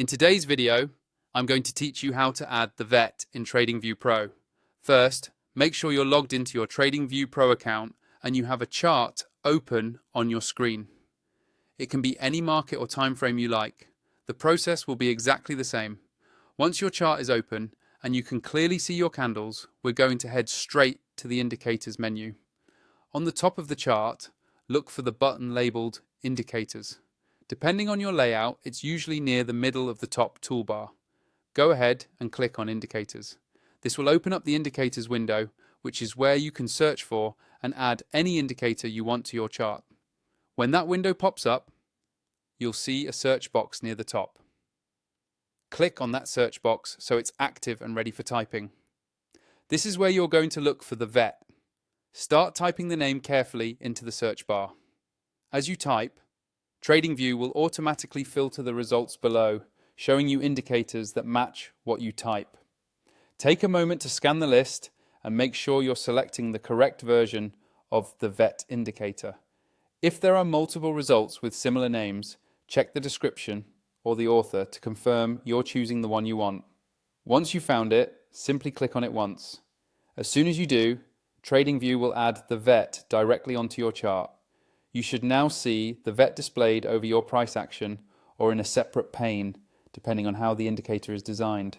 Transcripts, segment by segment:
In today's video, I'm going to teach you how to add the VET in TradingView Pro. First, make sure you're logged into your TradingView Pro account and you have a chart open on your screen. It can be any market or time frame you like. The process will be exactly the same. Once your chart is open and you can clearly see your candles, we're going to head straight to the Indicators menu. On the top of the chart, look for the button labeled Indicators. Depending on your layout, it's usually near the middle of the top toolbar. Go ahead and click on Indicators. This will open up the Indicators window, which is where you can search for and add any indicator you want to your chart. When that window pops up, you'll see a search box near the top. Click on that search box so it's active and ready for typing. This is where you're going to look for the VET. Start typing the name carefully into the search bar. As you type, TradingView will automatically filter the results below, showing you indicators that match what you type. Take a moment to scan the list and make sure you're selecting the correct version of the VET indicator. If there are multiple results with similar names, check the description or the author to confirm you're choosing the one you want. Once you've found it, simply click on it once. As soon as you do, TradingView will add the VET directly onto your chart. You should now see the VET displayed over your price action or in a separate pane, depending on how the indicator is designed.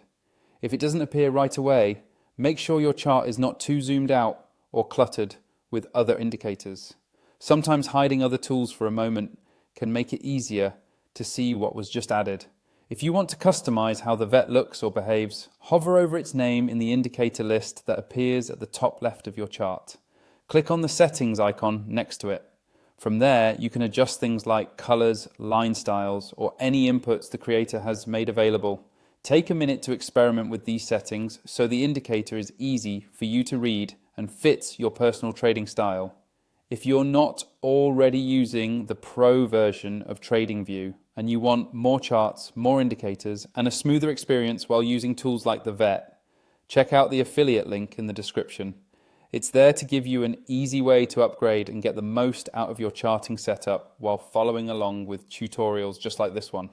If it doesn't appear right away, make sure your chart is not too zoomed out or cluttered with other indicators. Sometimes hiding other tools for a moment can make it easier to see what was just added. If you want to customize how the VET looks or behaves, hover over its name in the indicator list that appears at the top left of your chart. Click on the settings icon next to it. From there, you can adjust things like colors, line styles, or any inputs the creator has made available. Take a minute to experiment with these settings so the indicator is easy for you to read and fits your personal trading style. If you're not already using the Pro version of TradingView and you want more charts, more indicators, and a smoother experience while using tools like the VET, check out the affiliate link in the description. It's there to give you an easy way to upgrade and get the most out of your charting setup while following along with tutorials just like this one.